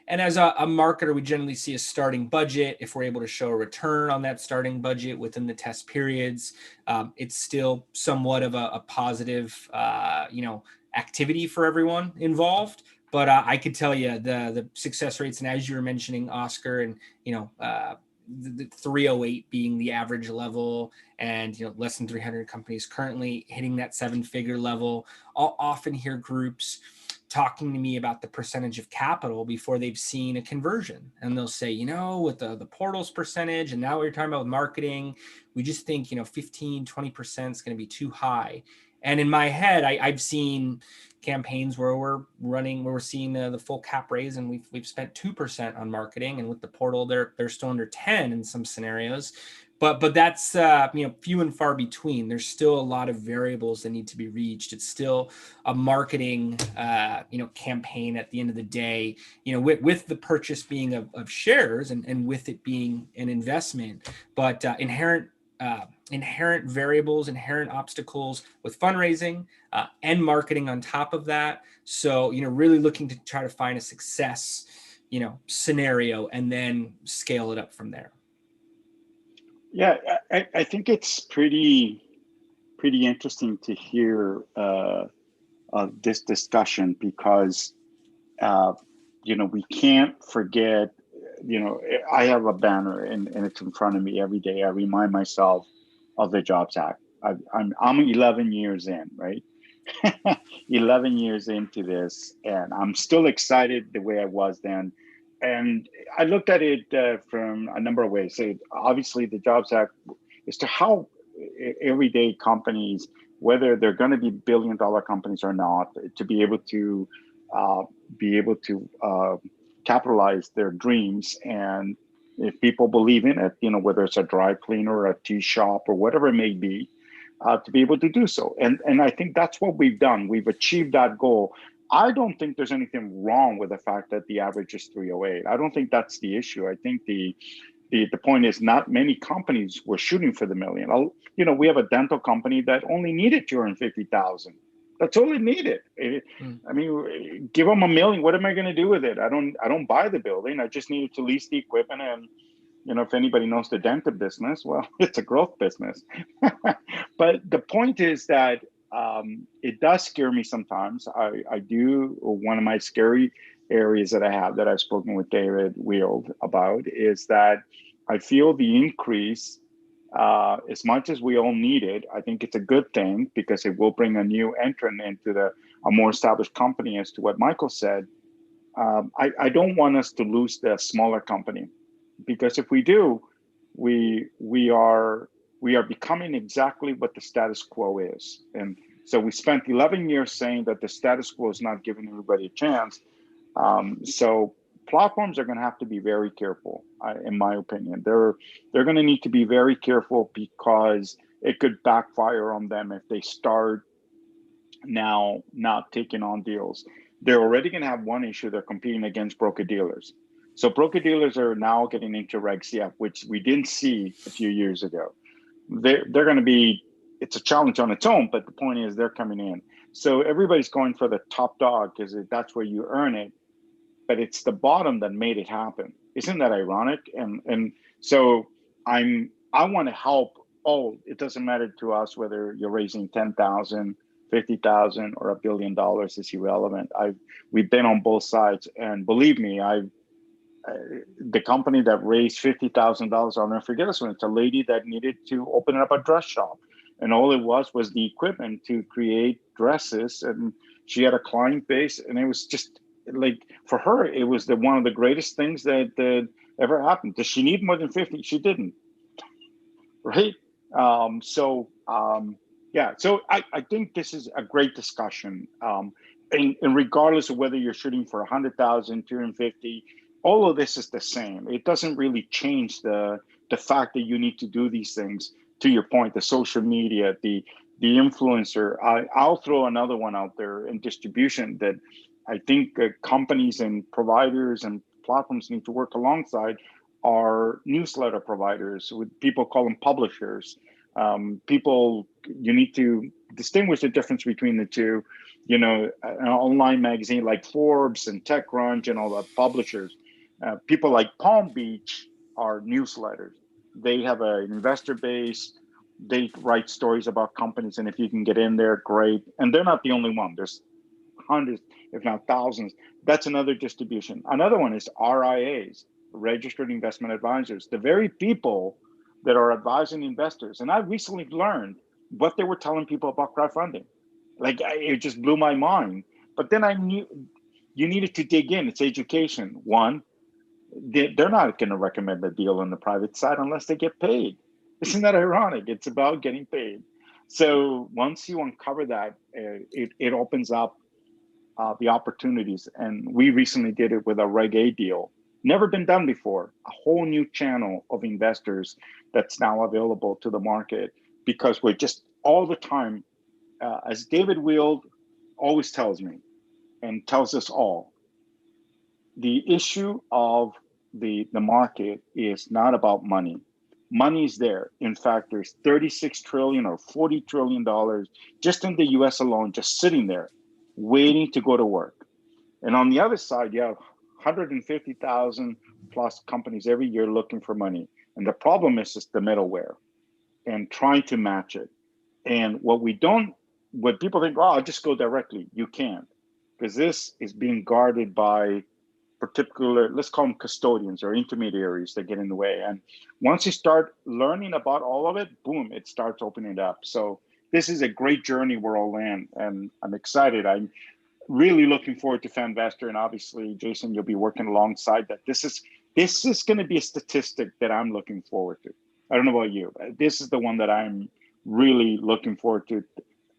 S3: And as a marketer, we generally see a starting budget. If we're able to show a return on that starting budget within the test periods, it's still somewhat of a positive, activity for everyone involved. But I could tell you the success rates, and as you were mentioning, Oscar, and the 308 being the average level, and less than 300 companies currently hitting that 7-figure level. I'll often hear groups talking to me about the percentage of capital before they've seen a conversion, and they'll say, with the portals percentage, and now we're talking about marketing, we just think 15-20% is going to be too high. And in my head, I've seen campaigns where we're seeing the full cap raise, and we've spent 2% on marketing, and with the portal they're still under 10 in some scenarios. But that's few and far between. There's still a lot of variables that need to be reached. It's still a marketing campaign at the end of the day. With the purchase being of shares and with it being an investment, but inherent variables, inherent obstacles with fundraising and marketing on top of that. So really looking to try to find a success scenario and then scale it up from there.
S1: Yeah, I think it's pretty interesting to hear this discussion, because we can't forget. I have a banner and it's in front of me every day. I remind myself of the Jobs Act. I'm 11 years in, right? 11 years into this, and I'm still excited the way I was then. And I looked at it from a number of ways. So obviously, the Jobs Act is to help everyday companies, whether they're going to be billion-dollar companies or not, to be able to capitalize their dreams. And if people believe in it, whether it's a dry cleaner or a tea shop or whatever it may be, to be able to do so. And I think that's what we've done. We've achieved that goal. I don't think there's anything wrong with the fact that the average is 308. I don't think that's the issue. I think the point is not many companies were shooting for the million. We have a dental company that only needed 250,000. That's all it needed. I mean, give them $1 million. What am I going to do with it? I don't buy the building. I just needed to lease the equipment. And if anybody knows the dental business, well, it's a growth business. But the point is that it does scare me sometimes. I do. One of my scary areas that I have that I've spoken with David Wield about is that I feel the increase, as much as we all need it, I think it's a good thing, because it will bring a new entrant into a more established company. As to what Michael said, I don't want us to lose the smaller company, because if we do, we are becoming exactly what the status quo is. And so we spent 11 years saying that the status quo is not giving everybody a chance. So platforms are going to have to be very careful, in my opinion. They're going to need to be very careful because it could backfire on them if they start now not taking on deals. They're already going to have one issue. They're competing against broker dealers. So broker dealers are now getting into RegCF, which we didn't see a few years ago. They're going to be, it's a challenge on its own, but the point is they're coming in. So everybody's going for the top dog because that's where you earn it, but it's the bottom that made it happen. Isn't that ironic? And so I want to help. Oh, it doesn't matter to us whether you're raising 10,000, 50,000 or $1 billion is irrelevant. We've been on both sides, and believe me, the company that raised $50,000, I'll never forget this one. It's a lady that needed to open up a dress shop, and all it was the equipment to create dresses, and she had a client base, and it was just like, for her, it was one of the greatest things that ever happened. Does she need more than 50? She didn't, right? Yeah, so I think this is a great discussion. And regardless of whether you're shooting for 100,000, 250, all of this is the same. It doesn't really change the fact that you need to do these things. To your point, the social media, the influencer. I'll throw another one out there in distribution that I think companies and providers and platforms need to work alongside are newsletter providers. People call them publishers. People, you need to distinguish the difference between the two. You know, an online magazine like Forbes and TechCrunch and all the publishers. People like Palm Beach are newsletters. They have an investor base. They write stories about companies, and if you can get in there, great. And they're not the only one. There's hundreds, if not thousands. That's another distribution. Another one is RIAs, registered investment advisors, the very people that are advising investors. And I recently learned what they were telling people about crowdfunding. Like, it just blew my mind. But then I knew you needed to dig in. It's education. One, they're not going to recommend a deal on the private side unless they get paid. Isn't that ironic? It's about getting paid. So once you uncover that, it opens up the opportunities. And we recently did it with a Reg A deal. Never been done before. A whole new channel of investors that's now available to the market, because we're just all the time, as David Wield always tells me and tells us all, the issue of the market is not about money. Money is there. In fact, there's 36 trillion or $40 trillion just in the US alone, just sitting there waiting to go to work. And on the other side, you have 150,000 plus companies every year looking for money. And the problem is just the middleware and trying to match it. And what people think, oh, I'll just go directly. You can't, because this is being guarded by particular, let's call them custodians or intermediaries that get in the way. And once you start learning about all of it, boom, it starts opening it up. So this is a great journey we're all in, and I'm excited. I'm really looking forward to Fanvestor, and obviously, Jason, you'll be working alongside that. This is going to be a statistic that I'm looking forward to. I don't know about you, but this is the one that I'm really looking forward to.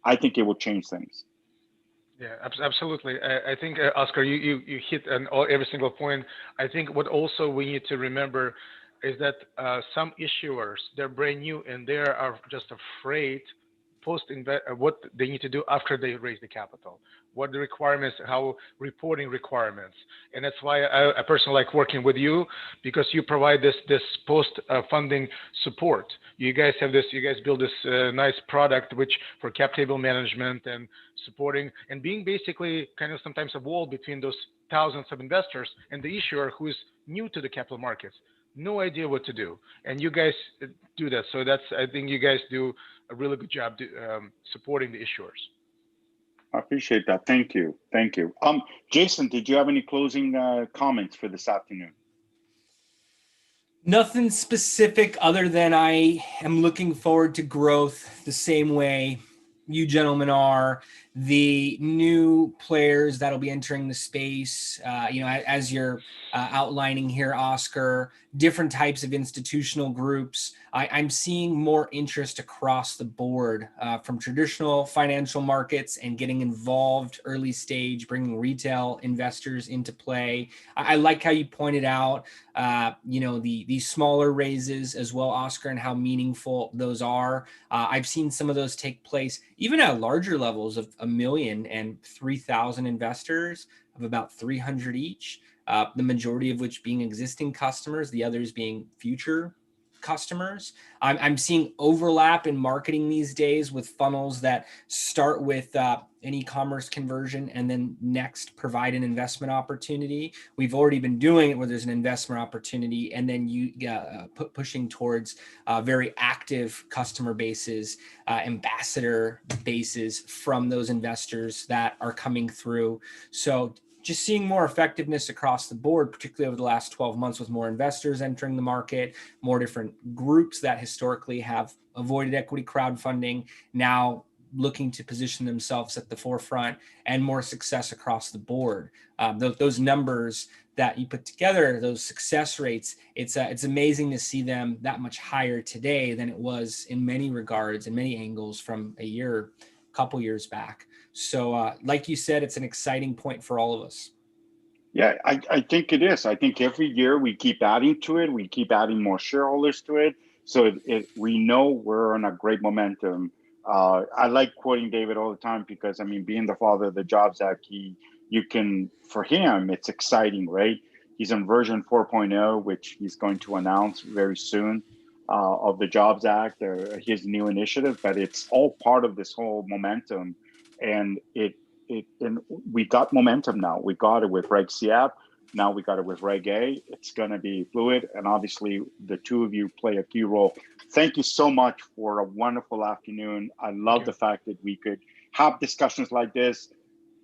S1: I think it will change things.
S2: Yeah, absolutely. I think, Oscar, you hit on every single point. I think what also we need to remember is that some issuers, they're brand new and they are just afraid what they need to do after they raise the capital, what the requirements, how reporting requirements. And that's why I personally like working with you, because you provide this post funding support. You guys build this nice product which for cap table management and supporting and being basically kind of sometimes a wall between those thousands of investors and the issuer who is new to the capital markets. No idea what to do, and you guys do that. So I think you guys do a really good job supporting the issuers.
S1: I appreciate that. Thank you. Jason, did you have any closing comments for this afternoon?
S3: Nothing specific other than I am looking forward to growth the same way you gentlemen are. the new players that'll be entering the space, as you're outlining here, Oscar, different types of institutional groups. I'm seeing more interest across the board from traditional financial markets and getting involved early stage, bringing retail investors into play. I like how you pointed out, the smaller raises as well, Oscar, and how meaningful those are. I've seen some of those take place even at larger levels of 1 million and 3,000 investors of about 300 each. The majority of which being existing customers, the others being future customers. I'm seeing overlap in marketing these days with funnels that start with an e-commerce conversion and then next provide an investment opportunity. We've already been doing it where there's an investment opportunity and then you pushing towards very active customer bases, ambassador bases from those investors that are coming through. So just seeing more effectiveness across the board, particularly over the last 12 months with more investors entering the market, more different groups that historically have avoided equity crowdfunding, now looking to position themselves at the forefront, and more success across the board. Those numbers that you put together, those success rates, it's amazing to see them that much higher today than it was in many regards, in many angles from couple years back. So like you said, it's an exciting point for all of us.
S1: Yeah, I think it is. I think every year we keep adding to it. We keep adding more shareholders to it. So we know we're on a great momentum. I like quoting David all the time because, I mean, being the father of the Jobs Act, for him, it's exciting, right? He's on version 4.0, which he's going to announce very soon of the Jobs Act, or his new initiative, but it's all part of this whole momentum. And and we got momentum now. We got it with RegCF. Now we got it with Reg A. It's going to be fluid. And obviously, the two of you play a key role. Thank you so much for a wonderful afternoon. I love the fact that we could have discussions like this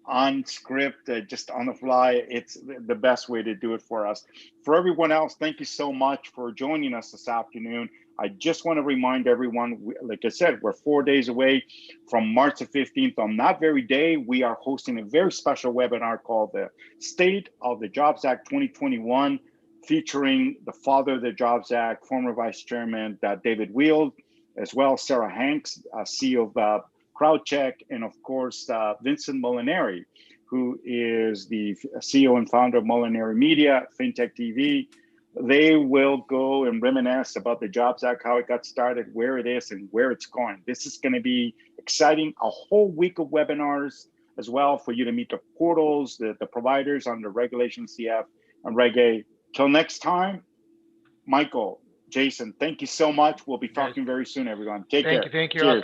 S1: on script, just on the fly. It's the best way to do it for us. For everyone else, thank you so much for joining us this afternoon. I just want to remind everyone, like I said, we're 4 days away from March the 15th. On that very day, we are hosting a very special webinar called the State of the Jobs Act 2021, featuring the father of the Jobs Act, former Vice Chairman David Wield, as well as Sarah Hanks, CEO of CrowdCheck, and of course, Vincent Molinari, who is the CEO and founder of Molinari Media, FinTech TV. They will go and reminisce about the Jobs Act, how it got started, where it is, and where it's going. This is going to be exciting. A whole week of webinars as well for you to meet the portals, the providers under Regulation CF and Reg A. Till next time, Michael, Jason, thank you so much. We'll be talking very soon, everyone. Take care.
S2: Thank you,
S1: Cheers.
S2: Oscar.